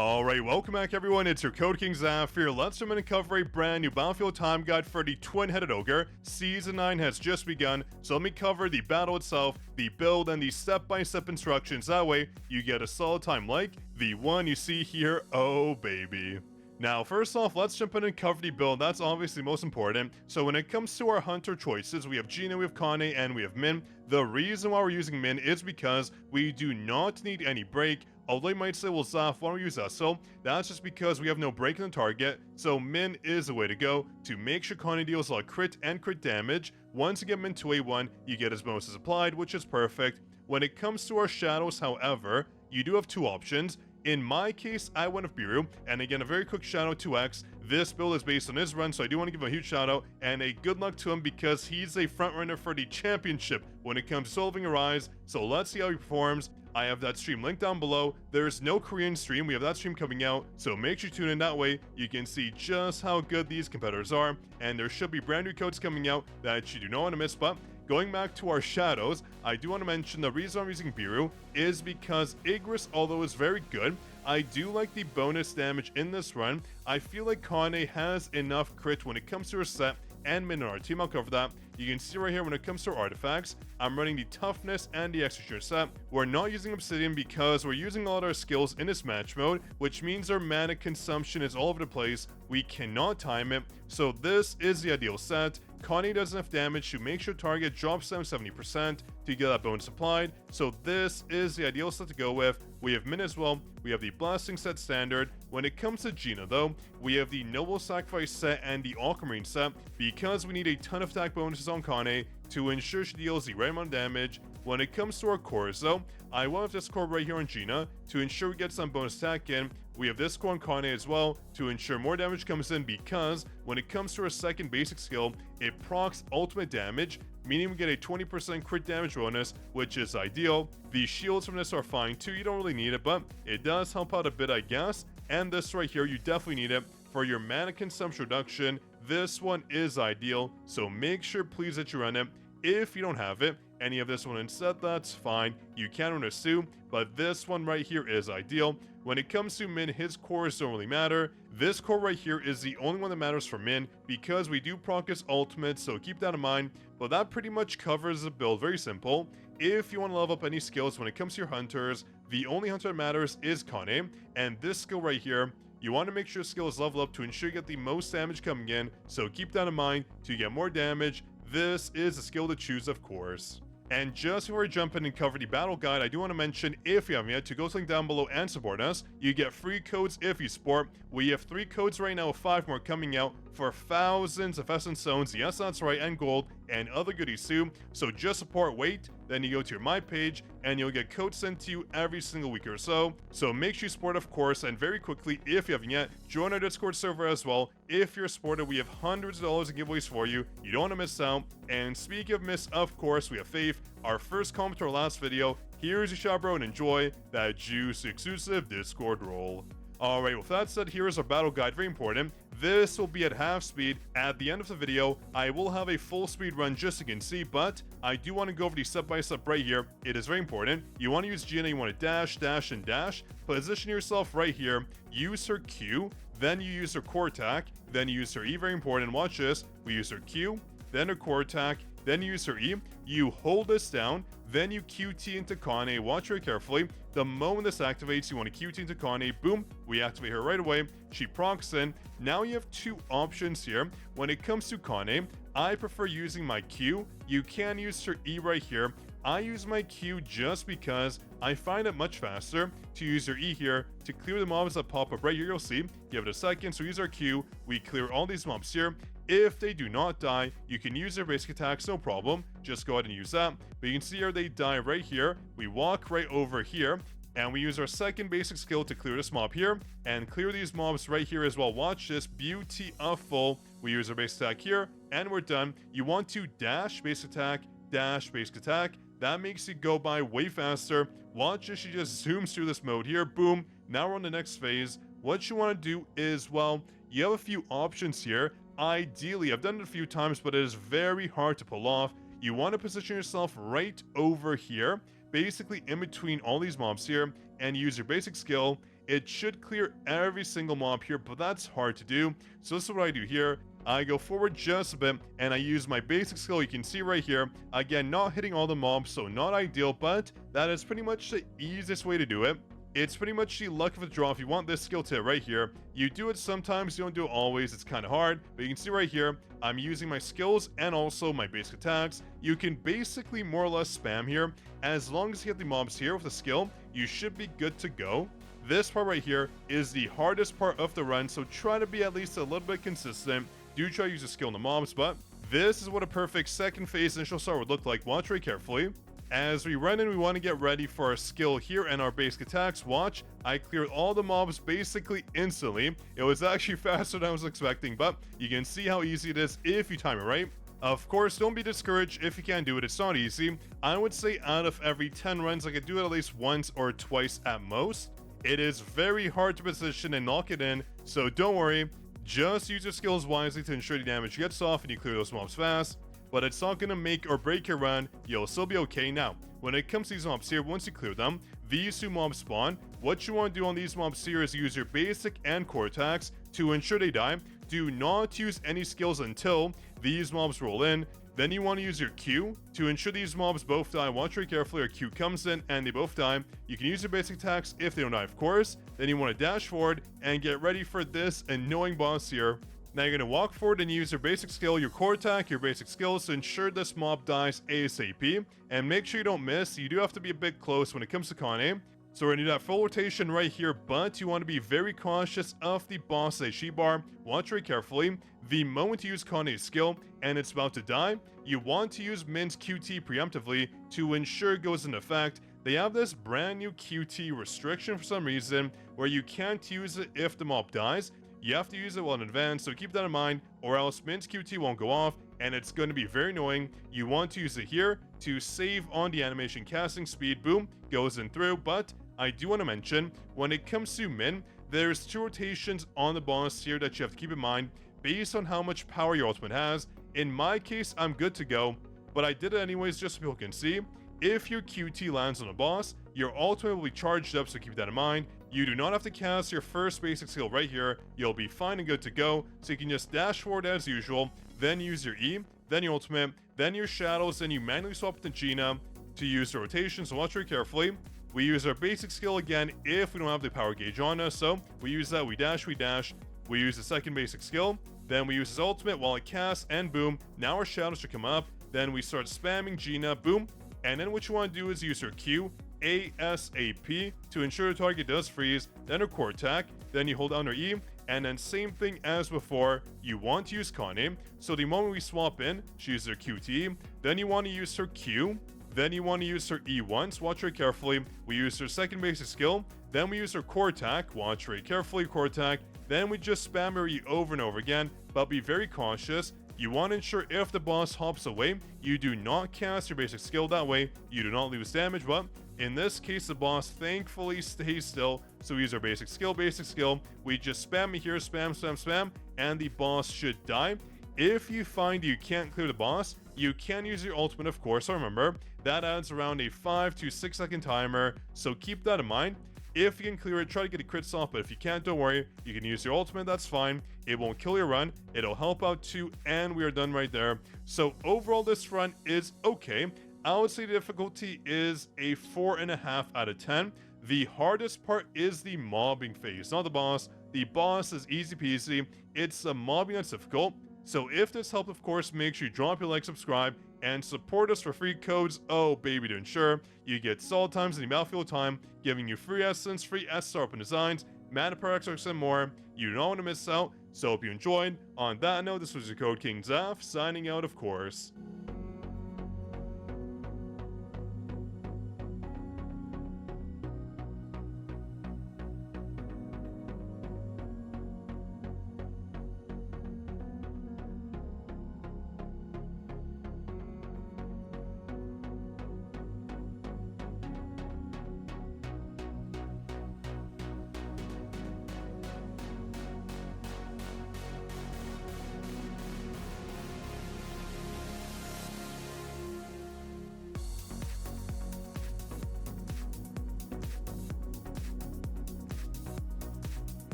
Alright, welcome back everyone, it's your Code King Zaf here. Let's jump in and cover a brand new Battlefield time guide for the Twin-Headed Ogre. Season 9 has just begun, so let me cover the battle itself, the build, and the step-by-step instructions. That way, you get a solid time like the one you see here. Oh baby. Now, first off, let's jump in and cover the build. That's obviously most important. So when it comes to our hunter choices, we have Jinwoo, we have Kane, and we have Min. The reason why we're using Min is because we do not need any break. Although you might say, well, Zaf, why don't we use Esso? That's just because we have no break in the target, so Min is the way to go to make sure Kane deals a lot of crit and crit damage. Once you get Min to A1, you get his bonuses applied, which is perfect. When it comes to our shadows, however, you do have two options. In my case, I went with Beru, and again, a very quick shout out to X. This build is based on his run, so I do want to give him a huge shout out, and a good luck to him because he's a front runner for the championship when it comes to solving a rise. So let's see how he performs. I have that stream linked down below. There's no Korean stream, we have that stream coming out, so make sure you tune in that way. You can see just how good these competitors are, and there should be brand new codes coming out that you do not want to miss. But going back to our shadows, I do want to mention the reason I'm using Beru is because Igris, although is very good, I do like the bonus damage in this run. I feel like Kane has enough crit when it comes to her set and Min on our team. I'll cover that. You can see right here when it comes to our artifacts, I'm running the toughness and the executioner set. We're not using obsidian because we're using a lot of our skills in this match mode, which means our mana consumption is all over the place. We cannot time it, so this is the ideal set. Kane does enough damage to make sure target drops down 70% to get that bonus applied, so this is the ideal set to go with. We have Min as well, we have the blasting set standard. When it comes to Gina though, we have the noble sacrifice set and the aquamarine set because we need a ton of attack bonuses on Kane to ensure she deals the right amount of damage. When it comes to our cores though, I want to have this core right here on Gina to ensure we get some bonus attack in. We have this core on Kane as well to ensure more damage comes in because when it comes to our second basic skill, it procs ultimate damage, meaning we get a 20% crit damage bonus, which is ideal. The shields from this are fine too, you don't really need it, but it does help out a bit, I guess. And this right here, you definitely need it for your mana consumption reduction. This one is ideal, so make sure please that you run it. If you don't have it, any of this one instead, that's fine. You can run a Sue, but this one right here is ideal. When it comes to Min, his cores don't really matter. This core right here is the only one that matters for Min because we do proc his ultimate, so keep that in mind. But that pretty much covers the build, very simple. If you want to level up any skills when it comes to your hunters, the only hunter that matters is Kane, and this skill right here, you want to make sure skill is leveled up to ensure you get the most damage coming in, so keep that in mind to get more damage. This is a skill to choose, of course. And just before we jump in and cover the battle guide, I do want to mention, if you haven't yet, to go to the link down below and support us. You get free codes if you support. We have 3 codes right now, 5 more coming out for thousands of essence stones, yes that's right, and gold, and other goodies too. So just support, wait, then you go to your My page, and you'll get codes sent to you every single week or so. So make sure you support, of course, and very quickly, if you haven't yet, join our Discord server as well. If you're a supporter, we have hundreds of dollars in giveaways for you. You don't want to miss out. And speaking of miss, of course, we have Faith, our first comment to our last video. Here's your shot, bro, and enjoy that juice exclusive Discord role. Alright, with that said, here is our battle guide, very important. This will be at half speed. At the end of the video, I will have a full speed run just so you can see, but I do want to go over the step by step right here. It is very important. You want to use Gina, you want to dash, dash, and dash. Position yourself right here. Use her Q, then you use her core attack, then you use her E, very important. Watch this. We use her Q, then her core attack, then you use her E, you hold this down, then you QT into Kane. Watch very carefully. The moment this activates, you want to QT into Kane, boom, we activate her right away. She procs in. Now you have 2 options here. When it comes to Kane, I prefer using my Q. You can use her E right here. I use my Q just because I find it much faster to use your E here to clear the mobs that pop up right here. You'll see. Give it a second. So use our Q. We clear all these mobs here. If they do not die, you can use their basic attacks, no problem. Just go ahead and use that. But you can see here they die right here. We walk right over here, and we use our second basic skill to clear this mob here, and clear these mobs right here as well. Watch this, beautiful. We use our basic attack here, and we're done. You want to dash basic attack, dash basic attack. That makes it go by way faster. Watch as she just zooms through this mode here, boom. Now we're on the next phase. What you want to do is, well, you have a few options here. Ideally, I've done it a few times, but it is very hard to pull off. You want to position yourself right over here, basically in between all these mobs here, and use your basic skill. it should clear every single mob here, but that's hard to do. So this is what I do here. I go forward just a bit, and I use my basic skill. You can see right here, again, not hitting all the mobs, so not ideal, but that is pretty much the easiest way to do it. It's pretty much the luck of the draw. If you want this skill tip right here, you do it sometimes, you don't do it always. It's kind of hard, but you can see right here, I'm using my skills and also my basic attacks. You can basically more or less spam here. As long as you get the mobs here with the skill, you should be good to go. This part right here is the hardest part of the run, so try to be at least a little bit consistent. Do try to use a skill in the mobs, but this is what a perfect second phase initial start would look like. Watch very carefully. As we run in, we want to get ready for our skill here and our basic attacks. Watch, I cleared all the mobs basically instantly. It was actually faster than I was expecting, but you can see how easy it is if you time it right. Of course, don't be discouraged if you can't do it. It's not easy. I would say out of every 10 runs, I could do it at least once or twice at most. It is very hard to position and knock it in, so don't worry. Just use your skills wisely to ensure the damage gets off and you clear those mobs fast. But it's not going to make or break your run, you'll still be okay. Now, when it comes to these mobs here, once you clear them, these two mobs spawn. What you want to do on these mobs here is use your basic and core attacks to ensure they die. Do not use any skills until these mobs roll in. Then you want to use your Q to ensure these mobs both die. Watch very carefully, your Q comes in and they both die. You can use your basic attacks if they don't die, of course. Then you want to dash forward and get ready for this annoying boss here. Now you're going to walk forward and use your basic skill, your core attack, your basic skills to ensure this mob dies ASAP. And make sure you don't miss. You do have to be a bit close when it comes to Kane. So we're going to do that full rotation right here, but you want to be very cautious of the boss HP bar. Watch very carefully. The moment you use Kane's skill and it's about to die, you want to use Min's QT preemptively to ensure it goes into effect. They have this brand new QT restriction for some reason where you can't use it if the mob dies. You have to use it well in advance, so keep that in mind, or else Min's QT won't go off, and it's going to be very annoying. You want to use it here to save on the animation casting speed. Boom, goes in through, but I do want to mention, when it comes to Min, there's 2 rotations on the boss here that you have to keep in mind, based on how much power your ultimate has. In my case, I'm good to go, but I did it anyways just so people can see. If your QT lands on a boss, your ultimate will be charged up, so keep that in mind. You do not have to cast your first basic skill right here. You'll be fine and good to go, so you can just dash forward as usual, then use your E, then your ultimate, then your shadows, then you manually swap to Gina to use the rotation, so watch very carefully. We use our basic skill again if we don't have the power gauge on us, so we use that, we dash. We use the second basic skill, then we use his ultimate while it casts, and boom, now our shadows should come up. Then we start spamming Gina, boom, and then what you want to do is use your Q ASAP to ensure the target does freeze, then her core attack, then you hold down her E, and then same thing as before, you want to use Kane. So the moment we swap in, she uses her QT, then you want to use her Q, then you want to use her E once. Watch very carefully. We use her second basic skill, then we use her core attack. Watch very carefully, core attack, then we just spam her E over and over again, but be very cautious. You want to ensure if the boss hops away, you do not cast your basic skill. That way, you do not lose damage, but in this case, the boss thankfully stays still, so we use our basic skill. We just spam it here, spam, and the boss should die. If you find you can't clear the boss, you can use your ultimate, of course. So remember, that adds around a 5 to 6 second timer, so keep that in mind. If you can clear it, try to get a crits off, but if you can't, don't worry. You can use your ultimate, that's fine. It won't kill your run, it'll help out too, and we are done right there. So overall, this run is okay. I would say the difficulty is a 4.5 out of 10. The hardest part is the mobbing phase, not the boss. The boss is easy peasy. It's the mobbing that's difficult. So if this helped, of course, make sure you drop your like, subscribe, and support us for free codes. Oh baby, to ensure you get solid times in the battlefield time, giving you free essence, free SR open designs, mana per extra, and more. You don't want to miss out. So hope you enjoyed. On that note, this was your Code King Zaf, signing out, of course.